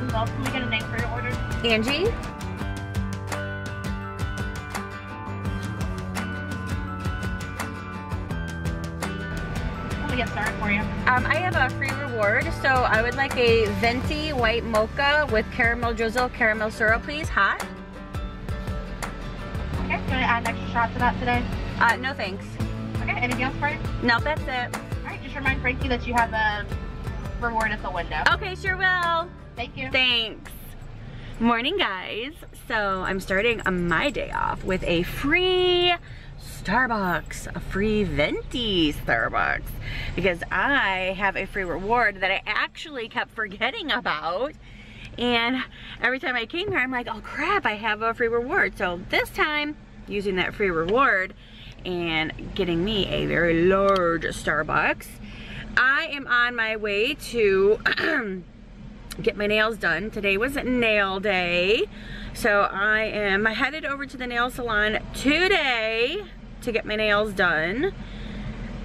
as well. Can we get a name for your order? Angie? Let me get started for you. I have a free reward, so I would like a venti white mocha with caramel drizzle, caramel syrup, please, hot. Okay, can I add an extra shot to that today? No thanks. Okay, anything else for you? No, that's it. Alright, just remind Frankie that you have a reward at the window. Okay, sure will. Thank you. Thanks. Morning, guys. So I'm starting my day off with a free Starbucks, a free venti Starbucks, because I have a free reward that I actually kept forgetting about. And every time I came here, I'm like, oh crap, I have a free reward. So this time, using that free reward and getting me a very large Starbucks, I am on my way to get my nails done. Today was nail day. So I am headed over to the nail salon today to get my nails done.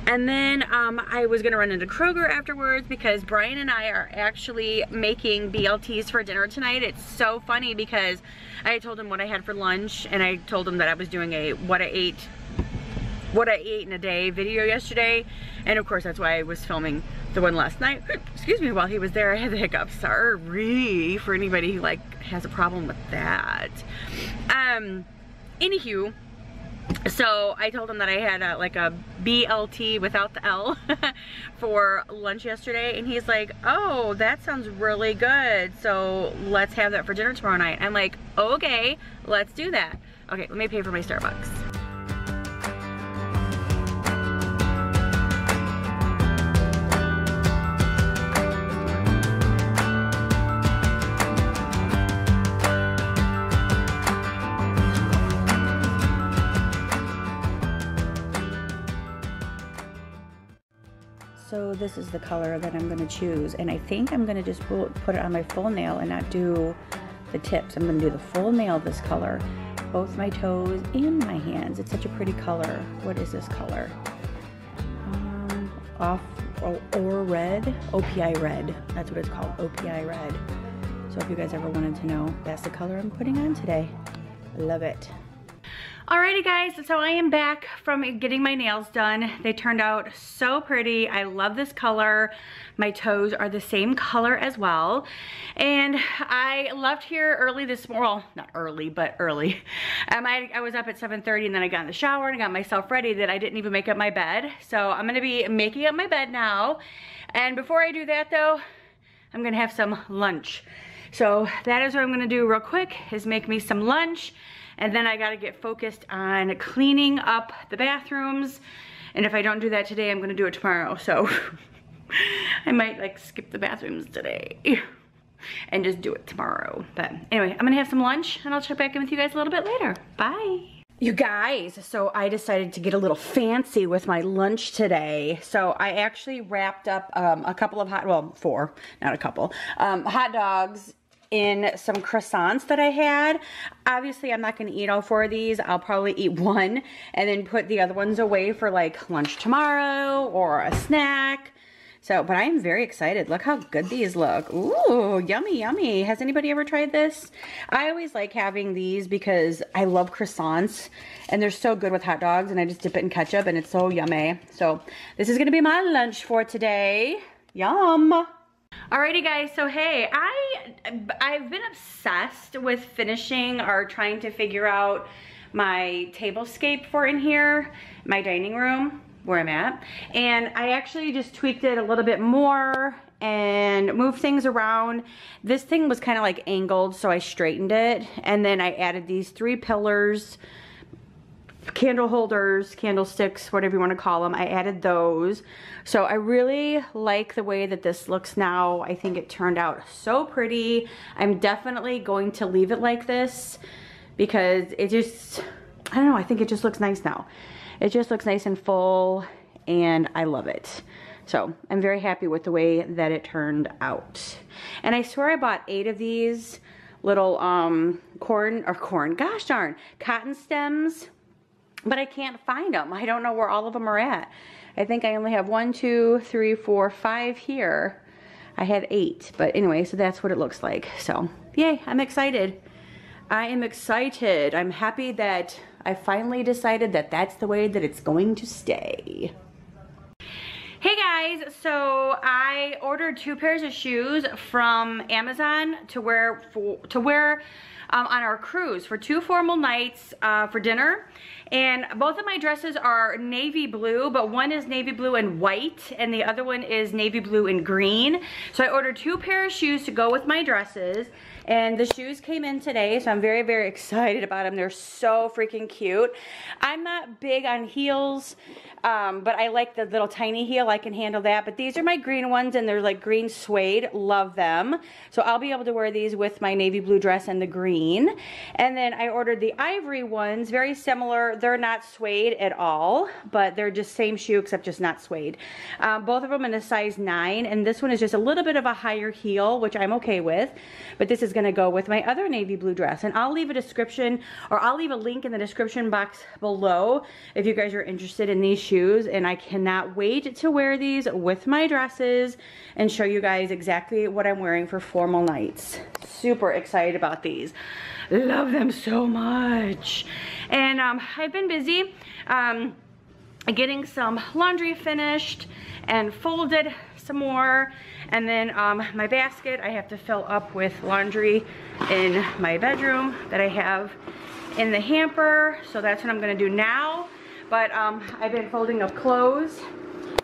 And then I was gonna run into Kroger afterwards because Brian and I are actually making BLTs for dinner tonight. It's so funny because I told him what I had for lunch, and I told him that I was doing a what I ate in a day video yesterday, and of course that's why I was filming the one last night. Excuse me, while he was there I had the hiccups. Sorry for anybody who like has a problem with that. Anywho, so I told him that I had like a BLT without the L for lunch yesterday, and he's like, oh, that sounds really good, so let's have that for dinner tomorrow night. I'm like, okay, let's do that. Okay, let me pay for my Starbucks. So this is the color that I'm gonna choose, and I think I'm gonna just put it on my full nail and not do the tips. I'm gonna do the full nail this color, both my toes and my hands. It's such a pretty color. What is this color? Or red, OPI red. That's what it's called, OPI red. So if you guys ever wanted to know, that's the color I'm putting on today. Love it. Alrighty guys, so I am back from getting my nails done. They turned out so pretty. I love this color. My toes are the same color as well. And I left here early this morning. Well, not early, but early. I was up at 7:30 and then I got in the shower and I got myself ready that I didn't even make up my bed. So I'm gonna be making up my bed now. And before I do that though, I'm gonna have some lunch. So that is what I'm gonna do real quick, is make me some lunch. And then I gotta get focused on cleaning up the bathrooms. And if I don't do that today, I'm gonna do it tomorrow. So I might like skip the bathrooms today and just do it tomorrow. But anyway, I'm gonna have some lunch and I'll check back in with you guys a little bit later. Bye. You guys, so I decided to get a little fancy with my lunch today. So I actually wrapped up a couple of four, not a couple, hot dogs in some croissants that I had. Obviously, I'm not gonna eat all four of these. I'll probably eat one and then put the other ones away for like lunch tomorrow or a snack. So, but I am very excited. Look how good these look. Ooh, yummy, yummy. Has anybody ever tried this? I always like having these because I love croissants and they're so good with hot dogs, and I just dip it in ketchup and it's so yummy. So this is gonna be my lunch for today. Yum. Alrighty guys, so hey, I've been obsessed with finishing or trying to figure out my tablescape for in here, my dining room where I'm at. And I actually just tweaked it a little bit more and moved things around. This thing was kind of like angled, so I straightened it. And then I added these 3 pillars, candle holders, candlesticks, whatever you want to call them. I added those. So I really like the way that this looks now. I think it turned out so pretty. I'm definitely going to leave it like this because it just, I don't know, I think it just looks nice now. It just looks nice and full and I love it. So I'm very happy with the way that it turned out. And I swear I bought 8 of these little cotton stems, but I can't find them. I don't know where all of them are at. I think I only have 1, 2, 3, 4, 5 here. I had 8, but anyway, so that's what it looks like. So yay, I'm excited. I am excited. I'm happy that I finally decided that that's the way that it's going to stay. Hey guys, so I ordered 2 pairs of shoes from Amazon to wear on our cruise for 2 formal nights for dinner. And both of my dresses are navy blue, but one is navy blue and white, and the other one is navy blue and green. So I ordered 2 pairs of shoes to go with my dresses, and the shoes came in today, so I'm very, very excited about them. They're so freaking cute. I'm not big on heels, but I like the little tiny heel. I can handle that. But these are my green ones, and they're like green suede. Love them. So I'll be able to wear these with my navy blue dress and the green. And then I ordered the ivory ones, very similar. They're not suede at all, but they're just same shoe except just not suede. Both of them in a size 9, and this one is just a little bit of a higher heel, which I'm okay with. But this is going to go with my other navy blue dress, and I'll leave a description, or I'll leave a link in the description box below if you guys are interested in these shoes. And I cannot wait to wear these with my dresses and show you guys exactly what I'm wearing for formal nights. Super excited about these. Love them so much. And I've been busy getting some laundry finished and folded some more. And then my basket I have to fill up with laundry in my bedroom that I have in the hamper. So that's what I'm gonna do now. But I've been folding up clothes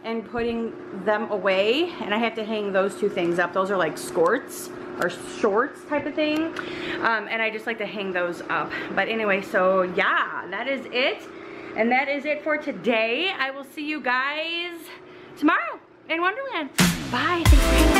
and putting them away, and I have to hang those 2 things up. Those are like skirts or shorts type of thing, and I just like to hang those up. But anyway, so yeah, that is it, and that is it for today. I will see you guys tomorrow in Wonderland. Bye. Thanks for hanging out.